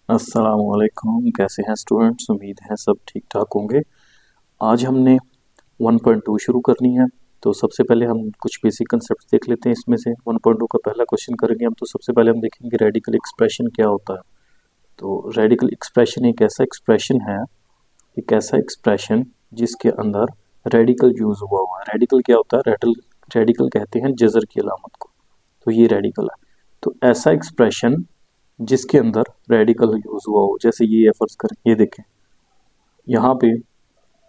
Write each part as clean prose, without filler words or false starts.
अस्सलामुअलैकुम। कैसे हैं स्टूडेंट्स? उम्मीद है सब ठीक ठाक होंगे। आज हमने 1.2 शुरू करनी है। तो सबसे पहले हम कुछ बेसिक कंसेप्ट देख लेते हैं। इसमें से 1.2 का पहला क्वेश्चन करेंगे हम। तो सबसे पहले हम देखेंगे रेडिकल एक्सप्रेशन क्या होता है। तो रेडिकल एक्सप्रेशन एक ऐसा एक्सप्रेशन है, एक ऐसा एक्सप्रेशन जिसके अंदर रेडिकल यूज हुआ है। रेडिकल क्या होता है? रेडिकल कहते हैं जजर की अलामत को। तो ये रेडिकल है। तो ऐसा एक्सप्रेशन जिसके अंदर रेडिकल यूज हुआ हो, जैसे ये है, फर्ज करें ये देखें, यहाँ पे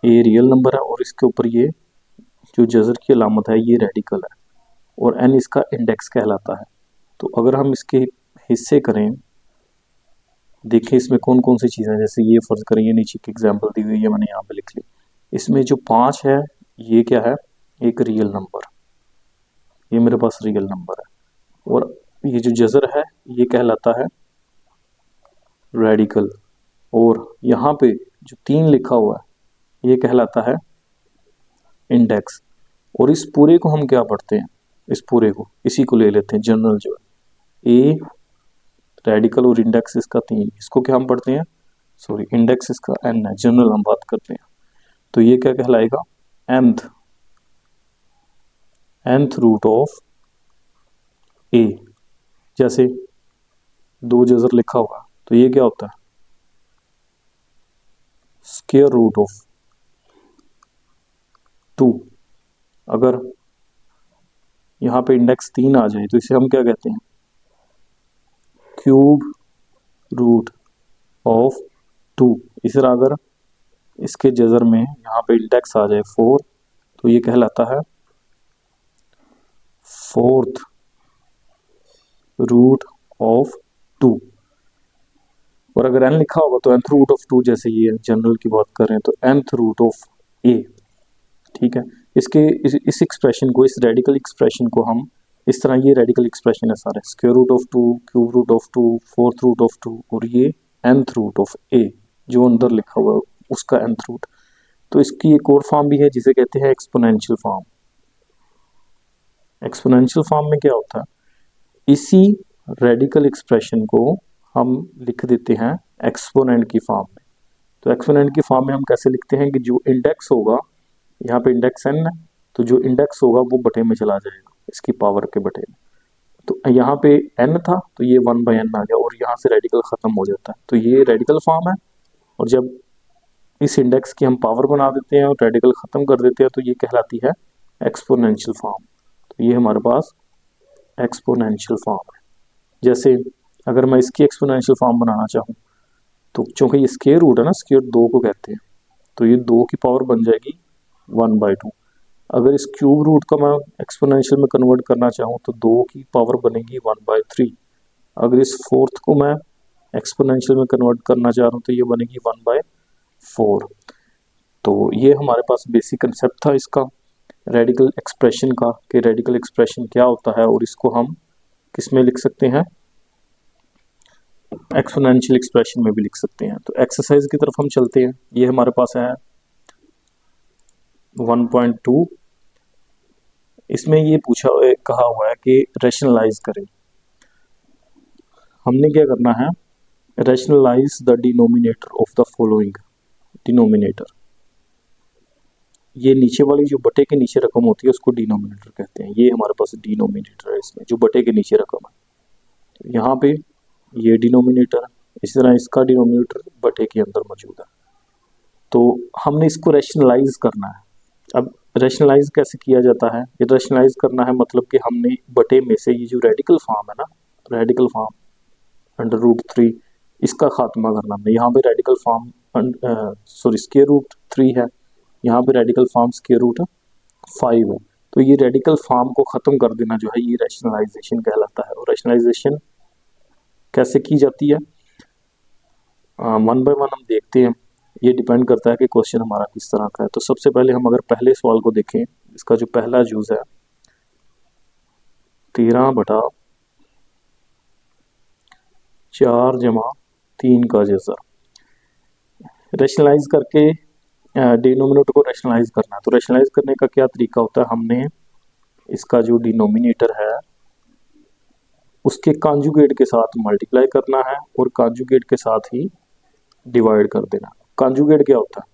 ए रियल नंबर है और इसके ऊपर ये जो जजर की अलामत है ये रेडिकल है और एन इसका इंडेक्स कहलाता है। तो अगर हम इसके हिस्से करें, देखें इसमें कौन कौन सी चीज़ें हैं। जैसे ये फर्ज करें, ये नीचे की एग्जांपल दी हुई है, मैंने यहाँ पे लिख ली। इसमें जो 5 है ये क्या है? एक रियल नंबर, ये मेरे पास रियल नंबर है। और ये जो जजर है ये कहलाता है रेडिकल। और यहाँ पे जो 3 लिखा हुआ है ये कहलाता है इंडेक्स। और इस पूरे को हम क्या पढ़ते हैं? इस पूरे को, इसी को ले लेते हैं जनरल जो है, ए रेडिकल और इंडेक्स इसका 3, इसको क्या हम पढ़ते हैं? सॉरी, इंडेक्स इसका एन है, जनरल हम बात करते हैं। तो ये क्या कहलाएगा? nth रूट ऑफ ए। जैसे 2 जजर लिखा हुआ तो ये क्या होता है? Square root of 2। अगर यहाँ पे इंडेक्स 3 आ जाए तो इसे हम क्या कहते हैं? Cube root of 2। इस तरह अगर इसके जजर में यहाँ पे इंडेक्स आ जाए 4 तो ये कहलाता है फोर्थ रूट ऑफ 2। और अगर n लिखा होगा तो nth रूट ऑफ 2, जैसे ये जनरल की बात कर रहे हैं तो nth रूट ऑफ a। ठीक है, इसके इस एक्सप्रेशन को, इस रेडिकल एक्सप्रेशन को हम इस तरह, ये रेडिकल एक्सप्रेशन है सारे, square root of 2, cube root of 2, fourth root of 2 और ये nth रूट ऑफ a जो अंदर लिखा हुआ है उसका nth रूट। तो इसकी एक और फॉर्म भी है जिसे कहते हैं एक्सपोनेंशियल फॉर्म। एक्सपोनेंशियल फॉर्म में क्या होता है? इसी रेडिकल एक्सप्रेशन को हम लिख देते हैं एक्सपोनेंट की फॉर्म में। तो एक्सपोनेंट की फॉर्म में हम कैसे लिखते हैं कि जो इंडेक्स होगा, यहाँ पे इंडेक्स n है, तो जो इंडेक्स होगा वो बटे में चला जाएगा, इसकी पावर के बटे में। तो यहाँ पे n था तो ये 1/n आ गया और यहाँ से रेडिकल खत्म हो जाता है। तो ये रेडिकल फॉर्म है। और जब इस इंडेक्स की हम पावर बना देते हैं और रेडिकल खत्म कर देते हैं तो ये कहलाती है एक्सपोनेंशियल फॉर्म। तो ये हमारे पास एक्सपोनेंशियल फॉर्म है। जैसे अगर मैं इसकी एक्सपोनेंशियल फॉर्म बनाना चाहूँ तो चूंकि ये स्क्वायर रूट है ना, स्क्वायर 2 को कहते हैं, तो ये 2 की पावर बन जाएगी 1/2। अगर इस क्यूब रूट का मैं एक्सपोनेंशियल में कन्वर्ट करना चाहूँ तो 2 की पावर बनेगी 1/3। अगर इस फोर्थ को मैं एक्सपोनेंशियल में कन्वर्ट करना चाह रहा हूँ तो ये बनेगी 1/4। तो ये हमारे पास बेसिक कंसेप्ट था इसका, रेडिकल एक्सप्रेशन का, कि रेडिकल एक्सप्रेशन क्या होता है और इसको हम किस में लिख सकते हैं? एक्सपोनेंशियल एक्सप्रेशन में भी लिख सकते हैं। तो एक्सरसाइज की तरफ हम चलते हैं। ये हमारे पास है 1.2। इसमें ये कहा हुआ है कि रैशनलाइज करें। हमने क्या करना है? Rationalise the denominator of the following. Denominator, ये नीचे वाली जो बटे के नीचे रकम होती है उसको डिनोमिनेटर कहते हैं। ये हमारे पास डिनोमिनेटर है, इसमें जो बटे के नीचे रकम है। तो यहाँ पे ये डिनोमिनेटर है, इसी तरह इसका डिनोमिनेटर बटे के अंदर मौजूद है। तो हमने इसको रैशनलाइज करना है। अब रैशनलाइज कैसे किया जाता है? ये रैशनलाइज करना है मतलब कि हमने बटे में से ये जो रेडिकल फॉर्म है ना, रेडिकल फॉर्म √3, इसका खात्मा करना हमने। यहाँ पे रेडिकल फॉर्म स्क्वायर रूट 3 है, यहाँ पे रेडिकल फॉर्म स्क्वायर रूट 5 है। तो ये रेडिकल फॉर्म को ख़त्म कर देना जो है ये रैशनलाइजेशन कहलाता है। और रैशनलाइजेशन कैसे की जाती है? 1 बाय 1 हम देखते हैं। ये डिपेंड करता है कि क्वेश्चन हमारा किस तरह का है। तो सबसे पहले हम अगर पहले सवाल को देखें, इसका जो पहला यूज है 13/4 जमा 3 का जजर। रैशनलाइज करके डिनोमिनेटर को रैशनलाइज करना है। तो रैशनलाइज करने का क्या तरीका होता है? हमने इसका जो डिनोमिनेटर है उसके कॉन्जुगेट के साथ मल्टीप्लाई करना है और कॉन्जुगेट के साथ ही डिवाइड कर देना। कॉन्जुगेट क्या होता है?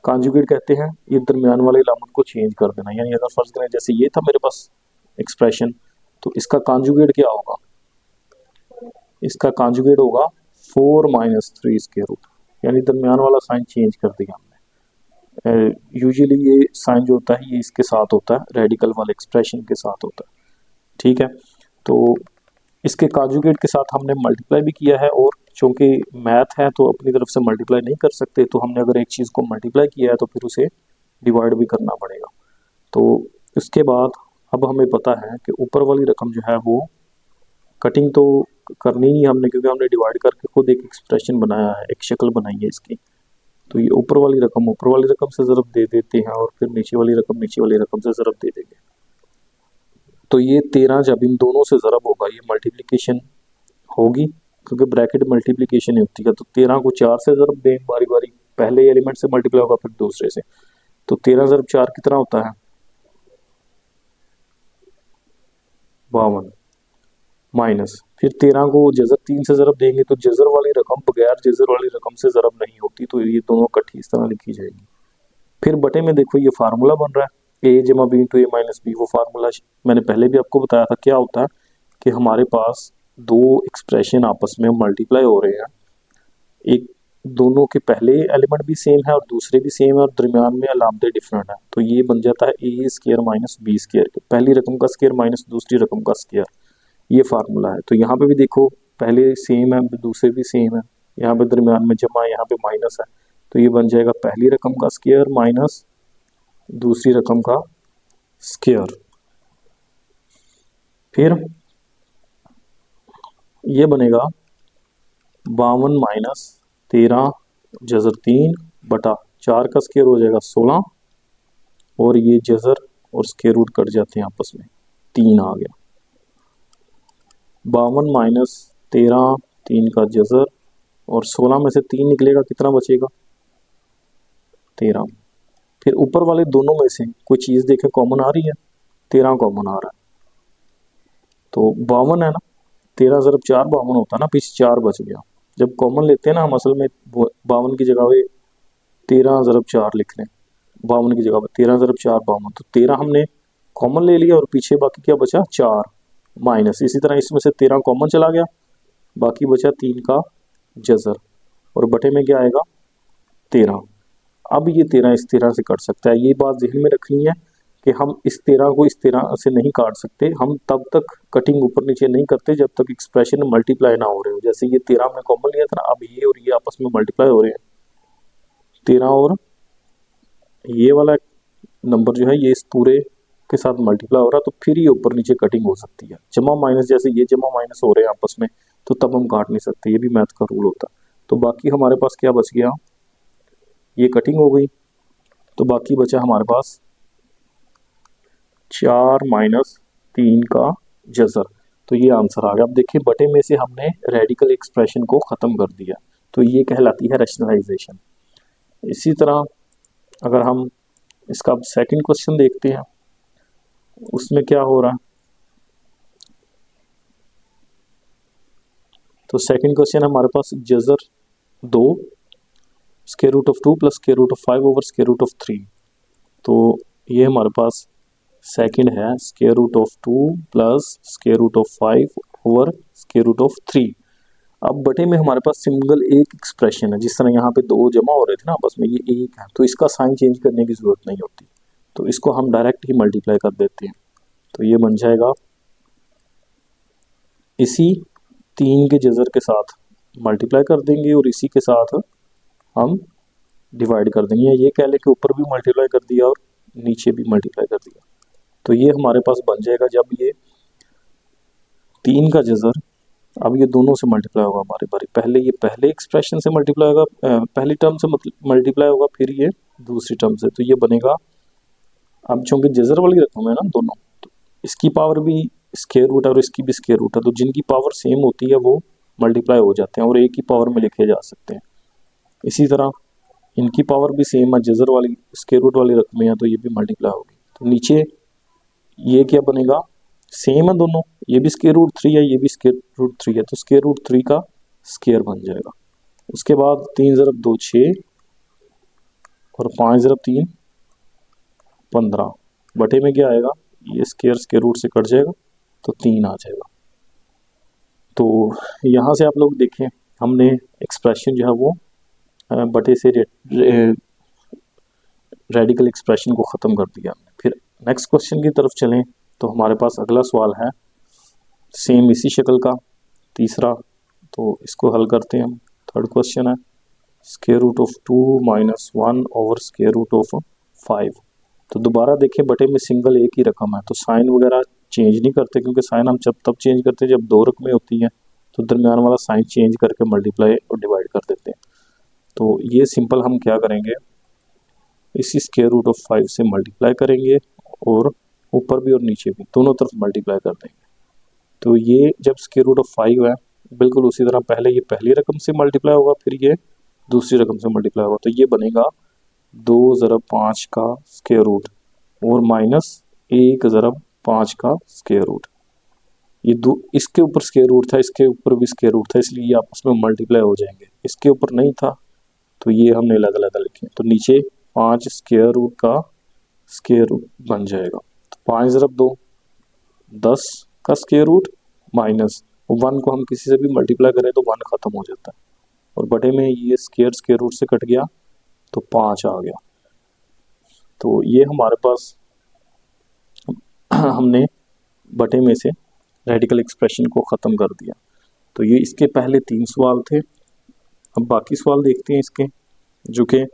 कॉन्जुगेट कहते हैं ये दरमियान वाले एलिमेंट को चेंज कर देना। यानी अगर फर्ज करें जैसे ये था मेरे पास एक्सप्रेशन, तो इसका कॉन्जुगेट क्या होगा? इसका कॉन्जुगेट होगा 4 माइनस 3 स्क्वायर रूट, यानी दरमियान वाला साइन चेंज कर दिया हमने। यूजुअली ये साइन जो होता है ये इसके साथ होता है, रेडिकल वाले एक्सप्रेशन के साथ होता है, ठीक है। तो इसके कॉन्जुगेट के साथ हमने मल्टीप्लाई भी किया है, और चूंकि मैथ है तो अपनी तरफ से मल्टीप्लाई नहीं कर सकते, तो हमने अगर एक चीज़ को मल्टीप्लाई किया है तो फिर उसे डिवाइड भी करना पड़ेगा। तो इसके बाद अब हमें पता है कि ऊपर वाली रकम जो है वो कटिंग तो करनी ही हमने, क्योंकि हमने डिवाइड करके खुद एक एक्सप्रेशन बनाया है, एक शक्ल बनाई है इसकी। तो ये ऊपर वाली रकम से ज़रब दे देते हैं और फिर नीचे वाली रकम से ज़रब दे देंगे। तो ये 13 जब इन दोनों से ज़रब होगा ये मल्टीप्लिकेशन होगी, क्योंकि ब्रैकेट मल्टीप्लिकेशन ही होती है। तो 13 को 4 से ज़रब दें बारी बारी, पहले एलिमेंट से मल्टीप्लाई होगा फिर दूसरे से। तो 13 ज़रब 4 कितना होता है? 52 माइनस, फिर 13 को जज़र 3 से ज़रब देंगे तो जज़र वाली रकम बगैर जज़र वाली रकम से ज़रब नहीं होती, तो ये दोनों इकट्ठी इस तरह लिखी जाएगी। फिर बटे में देखो ये फार्मूला बन रहा है a जमा B into A minus B. वो फार्मूला मैंने पहले भी आपको बताया था। क्या होता है कि हमारे पास दो एक्सप्रेशन आपस में मल्टीप्लाई हो रहे हैं, एक दोनों के पहले एलिमेंट भी सेम है और दूसरे भी सेम है और दरमियान में अलामतें डिफरेंट है, तो ये बन जाता है ए स्क्वायर माइनस बी स्क्वायर, पहली रकम का स्क्वायर माइनस दूसरी रकम का स्क्वायर। ये फार्मूला है। तो यहाँ पे भी देखो पहले सेम है दूसरे भी सेम है, यहाँ पे दरमियान में जमा, यहाँ पे माइनस है, तो ये बन जाएगा पहली रकम का स्क्वायर माइनस दूसरी रकम का स्क्वायर। फिर ये बनेगा 52 माइनस 13 जज़र 3 बटा 4 का स्क्वायर हो जाएगा 16, और ये जज़र और स्क्वायर रूट कट जाते हैं आपस में, 3 आ गया। 52 माइनस 13, 3 का जज़र, और 16 में से 3 निकलेगा, कितना बचेगा? 13। फिर ऊपर वाले दोनों में से कोई चीज़ देखें कॉमन आ रही है, 13 कॉमन आ रहा है, तो 52 है ना, 13 ज़रब 4 52 होता है ना, पीछे 4 बच गया। जब कॉमन लेते हैं ना हम असल में 52 की जगह पे 13 ज़रब 4 लिख लें, 52 की जगह पे 13 ज़रब 4 52, तो 13 हमने कॉमन ले लिया और पीछे बाकी क्या बचा? 4 माइनस। इसी तरह इसमें से 13 कॉमन चला गया, बाकी बचा 3 का जज़र, और बटे में क्या आएगा? 13। अब ये 13 इस 13 से कट सकता है। ये बात ज़हन में रखनी है कि हम इस 13 को इस 13 से नहीं काट सकते। हम तब तक कटिंग ऊपर नीचे नहीं करते जब तक एक्सप्रेशन मल्टीप्लाई ना हो रहे हो। जैसे ये 13 हमने कॉमन लिया था ना, अब ये और ये आपस में मल्टीप्लाई हो रहे हैं, 13 और ये वाला नंबर जो है ये इस पूरे के साथ मल्टीप्लाई हो रहा है, तो फिर ये ऊपर नीचे कटिंग हो सकती है। जमा माइनस, जैसे ये जमा माइनस हो रहे हैं आपस में, तो तब हम काट नहीं सकते, ये भी मैथ का रूल होता है। तो बाकी हमारे पास क्या बच गया? ये कटिंग हो गई, तो बाकी बचा हमारे पास 4 माइनस 3 का जज़र। तो ये आंसर आ गया। अब देखिए बटे में से हमने रेडिकल एक्सप्रेशन को ख़त्म कर दिया, तो ये कहलाती है रैशनलाइजेशन। इसी तरह अगर हम इसका सेकंड क्वेश्चन देखते हैं, उसमें क्या हो रहा है। तो सेकंड क्वेश्चन हमारे पास जज़र 2 square root of 2 plus square root of 5 over square root of 3। तो ये हमारे पास सेकंड है square root of 2 plus square root of 5 over square root of 3। अब बटे में हमारे पास सिंगल एक एक्सप्रेशन है, जिस तरह यहाँ पे 2 जमा हो रहे थे ना आपस में, ये एक है, तो इसका साइन चेंज करने की ज़रूरत नहीं होती, तो इसको हम डायरेक्ट ही मल्टीप्लाई कर देते हैं। तो ये बन जाएगा इसी 3 के जज़र के साथ मल्टीप्लाई कर देंगे और इसी के साथ हम डिवाइड कर देंगे, ये कह लें कि ऊपर भी मल्टीप्लाई कर दिया और नीचे भी मल्टीप्लाई कर दिया। तो ये हमारे पास बन जाएगा, जब ये 3 का जज़र अब ये दोनों से मल्टीप्लाई होगा बारी बारी, पहले ये पहले एक्सप्रेशन से मल्टीप्लाई होगा, पहली टर्म से मल्टीप्लाई होगा, फिर ये दूसरी टर्म से, तो ये बनेगा। अब चूंकि जज़र वाली रकम है ना दोनों, तो इसकी पावर भी स्क्वायर रूट है और इसकी भी स्क्वायर रूट है, तो जिनकी पावर सेम होती है वो मल्टीप्लाई हो जाते हैं और एक ही पावर में लिखे जा सकते हैं। इसी तरह इनकी पावर भी सेम है, जज़र वाली स्क्वायर रूट वाली रकमें हैं, तो ये भी मल्टीप्लाई होगी। तो नीचे ये क्या बनेगा? सेम है दोनों, ये भी स्क्वायर रूट 3 है, ये भी स्क्वायर रूट 3 है, तो स्क्वायर रूट 3 का स्क्वायर बन जाएगा। उसके बाद 3 ज़रब 2 6 और 5 ज़रब 3 15 बटे में क्या आएगा, ये स्क्वायर स्क्वायर रूट से कट जाएगा तो 3 आ जाएगा। तो यहाँ से आप लोग देखें हमने एक्सप्रेशन जो है वो बटे से रेडिकल एक्सप्रेशन को ख़त्म कर दिया। फिर नेक्स्ट क्वेश्चन की तरफ चलें तो हमारे पास अगला सवाल है सेम इसी शक्ल का तीसरा, तो इसको हल करते हैं हम। थर्ड क्वेश्चन है square root of 2 minus 1 over square root of 5। तो दोबारा देखें बटे में सिंगल एक ही रकम है तो साइन वगैरह चेंज नहीं करते, क्योंकि साइन हम जब तब चेंज करते हैं जब दो रकमें होती हैं, तो दरमियान वाला साइन चेंज करके मल्टीप्लाई और डिवाइड कर देते हैं। तो ये सिंपल हम क्या करेंगे, इसी स्क्वायर रूट ऑफ 5 से मल्टीप्लाई करेंगे और ऊपर भी और नीचे भी दोनों तरफ मल्टीप्लाई कर देंगे। तो ये जब स्क्वायर रूट ऑफ 5 है, बिल्कुल उसी तरह पहले ये पहली रकम से मल्टीप्लाई होगा, फिर ये दूसरी रकम से मल्टीप्लाई होगा, तो ये बनेगा 2 ज़रब 5 का स्क्वायर रूट और माइनस 1 ज़रब 5 का स्क्वायर रूट। ये दो इसके ऊपर स्क्वायर रूट था, इसके ऊपर भी स्क्वायर रूट था, इसलिए ये आपस में मल्टीप्लाई हो जाएंगे। इसके ऊपर नहीं था तो ये हमने अलग अलग लिखे, तो नीचे 5 स्क्वायर रूट का स्क्वायर रूट बन जाएगा। तो 5 ज़रब 2 10 का स्क्वायर रूट माइनस 1 को हम किसी से भी मल्टीप्लाई करें तो 1 खत्म हो जाता है, और बटे में ये स्क्वायर रूट से कट गया तो 5 आ गया। तो ये हमारे पास हमने बटे में से रेडिकल एक्सप्रेशन को ख़त्म कर दिया। तो ये इसके पहले 3 सवाल थे। अब बाकी सवाल देखते हैं इसके, जो कि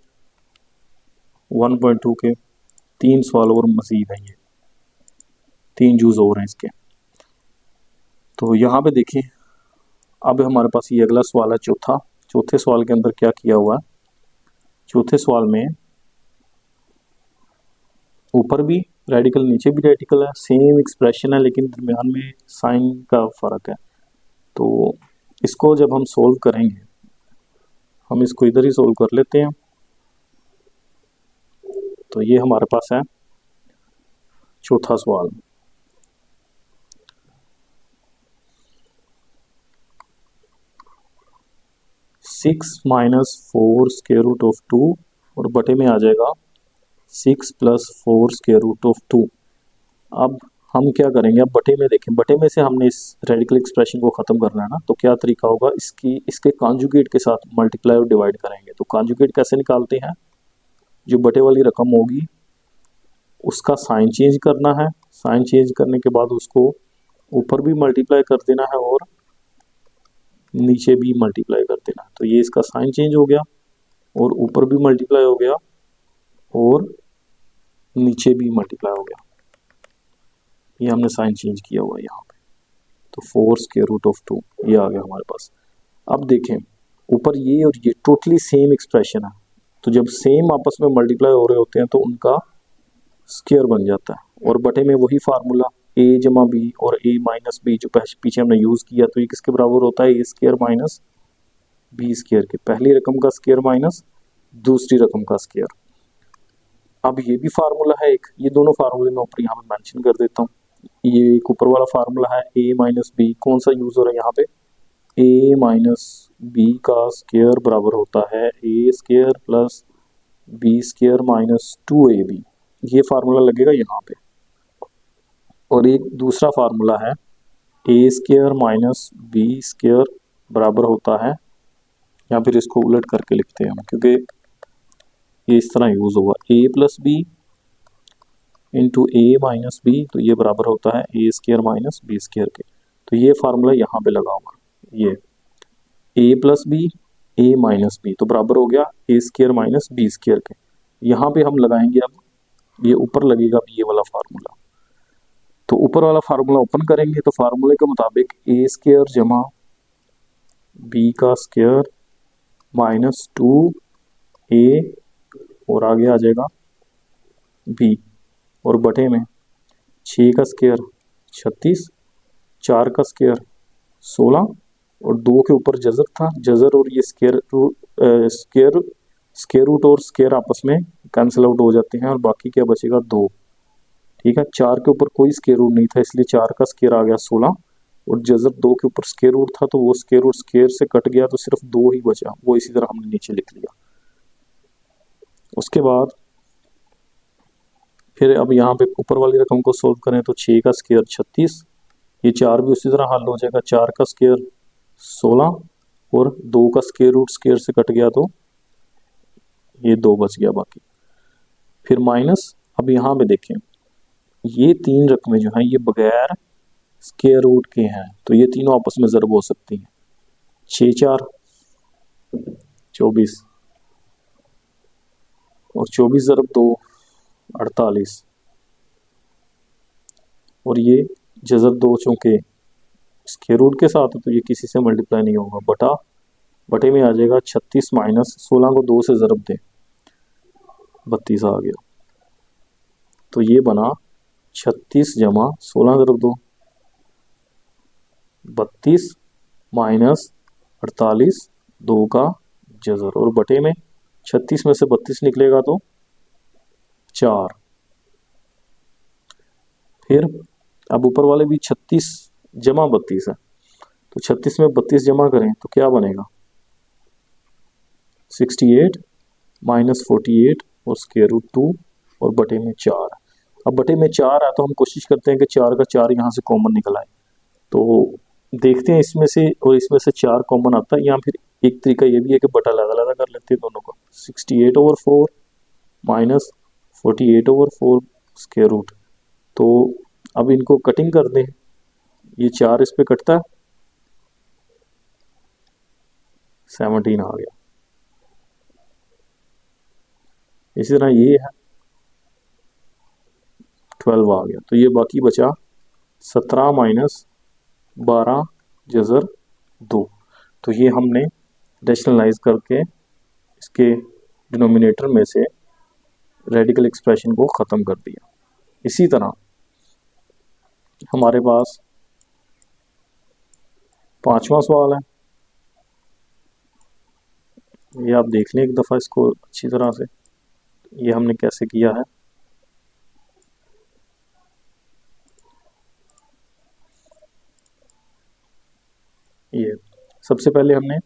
1.2 के 3 सवाल और मज़ीद हैं, ये 3 जूज़ और हैं इसके। तो यहाँ पे देखिए अब हमारे पास ये अगला सवाल है चौथा। चौथे सवाल के अंदर क्या किया हुआ है, चौथे सवाल में ऊपर भी रेडिकल नीचे भी रेडिकल है, सेम एक्सप्रेशन है लेकिन दरमियान में साइन का फ़र्क है। तो इसको जब हम सोल्व करेंगे, हम इसको इधर ही सोल्व कर लेते हैं। तो ये हमारे पास है चौथा सवाल। Six minus 4 square root of 2 और बटे में आ जाएगा 6 प्लस 4 स्क्वायर रूट ऑफ 2। अब हम क्या करेंगे, अब बटे में देखें, बटे में से हमने इस रेडिकल एक्सप्रेशन को ख़त्म करना है ना, तो क्या तरीका होगा, इसके कॉन्जुगेट के साथ मल्टीप्लाई और डिवाइड करेंगे। तो कॉन्जुगेट कैसे निकालते हैं, जो बटे वाली रकम होगी उसका साइन चेंज करना है, साइन चेंज करने के बाद उसको ऊपर भी मल्टीप्लाई कर देना है और नीचे भी मल्टीप्लाई कर देना है। तो ये इसका साइन चेंज हो गया और ऊपर भी मल्टीप्लाई हो गया और नीचे भी मल्टीप्लाई हो गया, ये हमने साइन चेंज किया हुआ है यहाँ पे। तो 4 स्क्वायर रूट ऑफ 2 ये आ गया हमारे पास। अब देखें ऊपर ये और ये टोटली सेम एक्सप्रेशन है, तो जब सेम आपस में मल्टीप्लाई हो रहे होते हैं तो उनका स्क्वायर बन जाता है, और बटे में वही फार्मूला a जमा बी और a माइनस बी जो पीछे हमने यूज़ किया, तो ये किसके बराबर होता है, a square minus B square के, पहली रकम का स्क्वायर माइनस दूसरी रकम का स्क्वायर। अब ये भी फार्मूला है एक, ये दोनों फार्मूले मैं ऊपर यहाँ पे मेंशन कर देता हूँ। ये एक ऊपर वाला फार्मूला है a माइनस बी, कौन सा यूज़ हो रहा है यहाँ पे, a माइनस बी का स्क्वायर बराबर होता है a square plus B square minus 2ab, ये फार्मूला लगेगा यहाँ पे। और एक दूसरा फार्मूला है a square minus B square बराबर होता है, या फिर इसको उलट करके लिखते हैं हम क्योंकि ये इस तरह यूज़ होगा, a plus B into A minus B, तो ये बराबर होता है a square minus B square के। तो ये फार्मूला यहाँ पे लगा होगा, ये a plus B a minus B तो बराबर हो गया a square minus B square के। यहाँ पे हम लगाएंगे, अब ये ऊपर लगेगा ये वाला फार्मूला, तो ऊपर वाला फार्मूला ओपन करेंगे तो फार्मूले के मुताबिक a स्क्वायर जमा बी का स्क्वायर माइनस 2a और आगे आ जाएगा b, और बटे में 6 का स्क्वायर 36, 4 का स्क्वायर 16 और 2 के ऊपर जज़र था, जज़र और ये स्क्वायर रूट और स्क्वायर आपस में कैंसिल आउट हो जाते हैं और बाकी क्या बचेगा 2। ठीक है, 4 के ऊपर कोई स्क्वायर रूट नहीं था इसलिए 4 का स्क्वायर आ गया 16, और जजर 2 के ऊपर स्क्वायर रूट था तो वो स्क्वायर रूट स्क्वायर से कट गया तो सिर्फ 2 ही बचा, वो इसी तरह हमने नीचे लिख लिया। उसके बाद फिर अब यहाँ पे ऊपर वाली रकम को सोल्व करें तो 6 का स्क्वायर 36, ये 4 भी उसी तरह हल हो जाएगा, 4 का स्क्वायर 16 और 2 का स्क्वायर रूट स्क्वायर से कट गया तो ये 2 बच गया बाकी। फिर माइनस, अब यहाँ पे देखें ये 3 रकमें जो हैं ये बगैर स्क्वायर रूट के हैं तो ये तीनों आपस में ज़रब हो सकती हैं। 6 4 24 और 24 ज़रब 2 48, और ये जज़र 2 चूँकि स्क्वायर रूट के साथ है तो ये किसी से मल्टीप्लाई नहीं होगा, बटे में आ जाएगा 36 माइनस 16 को 2 से ज़रब दें 32 आ गया, तो ये बना 36 जमा 16 ज़रब 2 32 माइनस 48 2 का जज़र, और बटे में 36 में से 32 निकलेगा तो 4। फिर अब ऊपर वाले भी 36 जमा 32 है तो 36 में 32 जमा करें तो क्या बनेगा 68 माइनस 48 और स्क्वायर रूट 2 और बटे में 4। अब बटे में 4 है तो हम कोशिश करते हैं कि 4 का 4 यहाँ से कॉमन निकल आए, तो देखते हैं इसमें से और इसमें से 4 कॉमन आता है, या फिर एक तरीका ये भी है कि बटा अलग-अलग कर लेते हैं दोनों का। 68/4 माइनस 48/4 स्क्वायर रूट, तो अब इनको कटिंग कर दें, ये 4 इस पे कटता है 17 आ गया। इसी तरह ये है 12 आ गया, तो ये बाकी बचा 17 माइनस 12 जज़र 2, तो ये हमने रैशनलाइज करके इसके डिनोमिनेटर में से रेडिकल एक्सप्रेशन को ख़त्म कर दिया। इसी तरह हमारे पास 5वां सवाल है, ये आप देख लें एक दफ़ा इसको अच्छी तरह से, ये हमने कैसे किया है। ये सबसे पहले हमने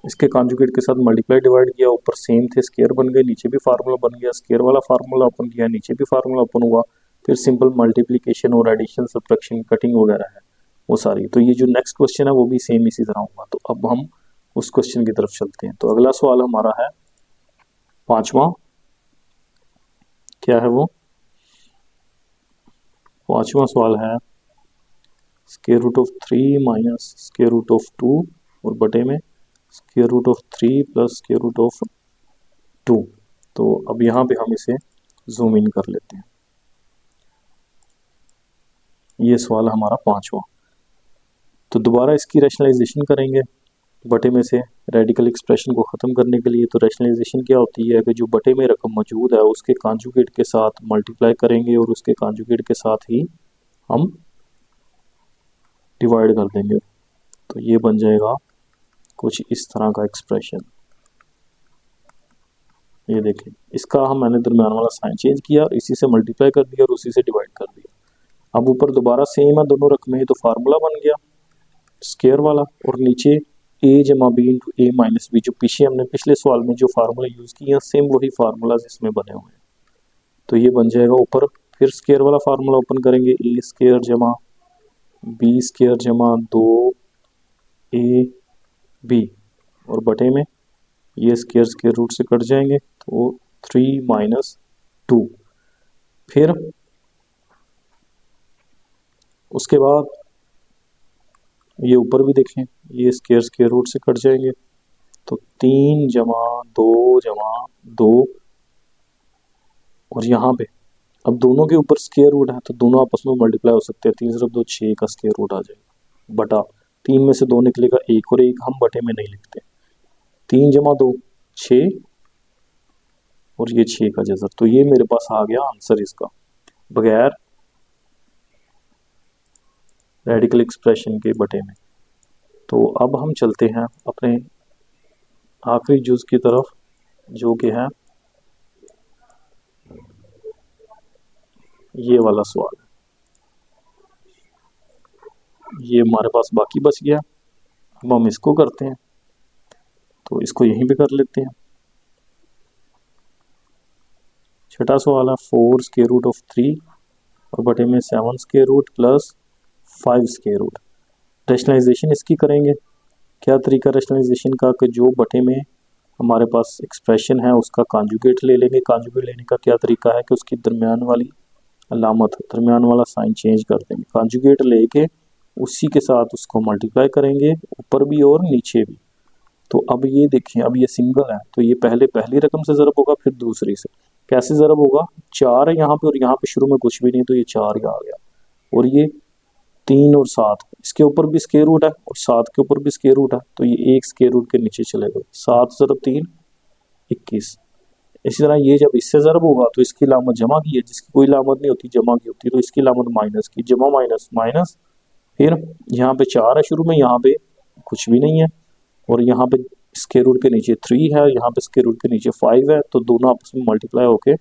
इसके कॉन्जुगेट के साथ मल्टीप्लाई डिवाइड किया, ऊपर सेम थे स्क्वायर बन गए, नीचे भी फार्मूला बन गया, स्क्वायर वाला फार्मूला ओपन किया, नीचे भी फार्मूला ओपन हुआ, फिर सिंपल मल्टीप्लिकेशन और एडिशन सब्ट्रैक्शन कटिंग वगैरह है वो सारी। तो ये जो नेक्स्ट क्वेश्चन है वो भी सेम इसी तरह होगा। तो अब हम उस क्वेश्चन की तरफ चलते हैं। तो अगला सवाल हमारा है 5वां, क्या है वो 5वां सवाल है square root of 3 minus square root of 2 और बटे में square root of 3 plus square root of 2। तो अब यहाँ पे हम इसे जूम इन कर लेते हैं। ये सवाल हमारा 5वां। तो दोबारा इसकी रैशनलाइजेशन करेंगे बटे में से रेडिकल एक्सप्रेशन को ख़त्म करने के लिए। तो रैशनलाइजेशन क्या होती है कि जो बटे में रकम मौजूद है उसके कॉन्जुगेट के साथ मल्टीप्लाई करेंगे और उसके कॉन्जुगेट के साथ ही हम डिवाइड कर देंगे, तो ये बन जाएगा कुछ इस तरह का एक्सप्रेशन। ये देखिए इसका मैंने दरम्यान वाला साइन चेंज किया और इसी से मल्टीप्लाई कर दिया और उसी से डिवाइड कर दिया। अब ऊपर दोबारा सेम है दोनों रकमें, तो फार्मूला बन गया स्क्वायर वाला, और नीचे a जमा B into A minus B, जो पीछे हमने पिछले सवाल में जो फार्मूला यूज़ किया सेम वही फार्मूलाज इसमें बने हुए हैं। तो ये बन जाएगा ऊपर फिर स्क्वायर वाला फार्मूला ओपन करेंगे, ए स्क्वायर जमा बी स्क्वायर जमा 2 ab, और बटे में ये स्क्वायर स्क्वायर रूट से कट जाएंगे तो 3 माइनस 2। फिर उसके बाद ये ऊपर भी देखें ये स्क्वायर स्क्वायर रूट से कट जाएंगे तो 3 जमा 2 और यहाँ पे अब दोनों के ऊपर स्क्वायर रूट है तो दोनों आपस में मल्टीप्लाई हो सकते हैं। 3 × 2 6 का स्क्वायर रूट आ जाएगा बटा 3 में से 2 निकलेगा 1 और 1 हम बटे में नहीं लिखते। 3 जमा 2 6 और ये 6 का जज़र, तो ये मेरे पास आ गया आंसर इसका बगैर रेडिकल एक्सप्रेशन के बटे में। तो अब हम चलते हैं अपने आखिरी जुज़ की तरफ जो कि है ये वाला सवाल है, ये हमारे पास बाकी बच गया। अब हम इसको करते हैं, तो इसको यहीं पे कर लेते हैं। छठा सवाल है 4 स्क्वायर रूट ऑफ 3 और बटे में 7 square root plus 5 square root. Rationalisation इसकी करेंगे। क्या तरीका रैशनलाइजेशन का कि जो बटे में हमारे पास एक्सप्रेशन है उसका कॉन्जुगेट ले लेंगे। कॉन्जुगेट लेने का क्या तरीका है कि उसकी दरमियान वाली अलामत, दरमियान वाला साइन चेंज कर देंगे। कॉन्जुगेट लेके उसी के साथ उसको मल्टीप्लाई करेंगे, ऊपर भी और नीचे भी। तो अब ये देखें, अब ये सिंगल है तो ये पहले पहली रकम से ज़रब होगा, फिर दूसरी से। कैसे ज़रब होगा? 4 है यहाँ पे और यहाँ पे शुरू में कुछ भी नहीं, तो ये 4 ही आ गया। और ये 3 और 7, इसके ऊपर भी स्क्वायर रूट है और 7 के ऊपर भी स्क्वायर रूट है, तो ये एक स्क्वायर रूट के नीचे चले गए। 7 ज़रब 3 21। इसी तरह ये जब इससे ज़रब होगा तो इसकी लामत जमा की है, जिसकी कोई लामत नहीं होती जमा की होती है, तो इसकी लामत माइनस की, जमा माइनस माइनस। फिर यहाँ पे 4 है शुरू में, यहाँ पे कुछ भी नहीं है और यहाँ पे स्क्वायर रूट के नीचे 3 है, यहाँ पे स्क्वायर रूट के नीचे 5 है, तो दोनों आपस में मल्टीप्लाई होके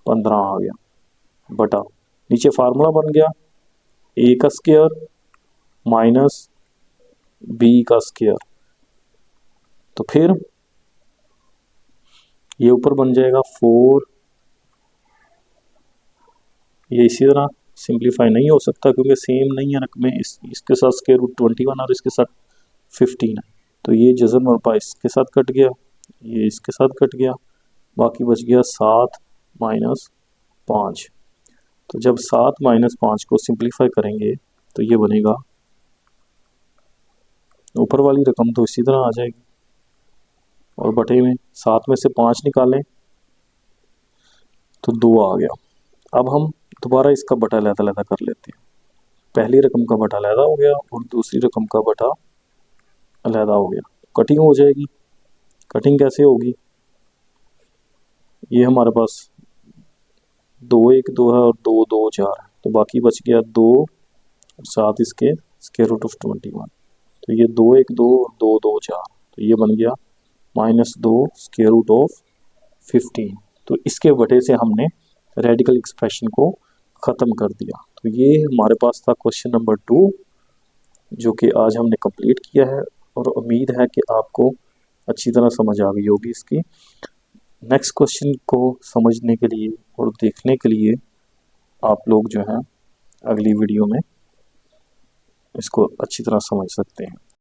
15 आ गया। बटा नीचे फार्मूला बन गया a का स्क्वायर माइनस b का स्क्वायर। तो फिर ये ऊपर बन जाएगा 4, ये इसी तरह सिंप्लीफाई नहीं हो सकता क्योंकि सेम नहीं है रकमें। इसके साथ स्क्वायर रूट 21 और इसके साथ 15 है, तो ये जज़र मरपा इसके साथ कट गया, ये इसके साथ कट गया, बाकी बच गया 7 माइनस 5। तो जब 7 माइनस 5 को सिंप्लीफाई करेंगे तो ये बनेगा, ऊपर वाली रकम तो इसी तरह आ जाएगी और बटे में 7 में से 5 निकालें तो 2 आ गया। अब हम दोबारा इसका बटा अलग-अलग कर लेते हैं। पहली रकम का बटा अलग हो गया और दूसरी रकम का बटा अलग हो गया। कटिंग हो जाएगी। कटिंग कैसे होगी? ये हमारे पास 2 1 2 है और 2 2 4 है, तो बाकी बच गया 2 और 7 इसके स्क्वायर रूट ऑफ 21। तो ये 2 1 2 और 2 2 4, तो ये बन गया -2 स्क्वायर रूट ऑफ 15। तो इसके बटे से हमने रेडिकल एक्सप्रेशन को ख़त्म कर दिया। तो ये हमारे पास था क्वेश्चन नंबर 2, जो कि आज हमने कंप्लीट किया है और उम्मीद है कि आपको अच्छी तरह समझ आ गई होगी इसकी। नेक्स्ट क्वेश्चन को समझने के लिए और देखने के लिए आप लोग जो हैं अगली वीडियो में इसको अच्छी तरह समझ सकते हैं।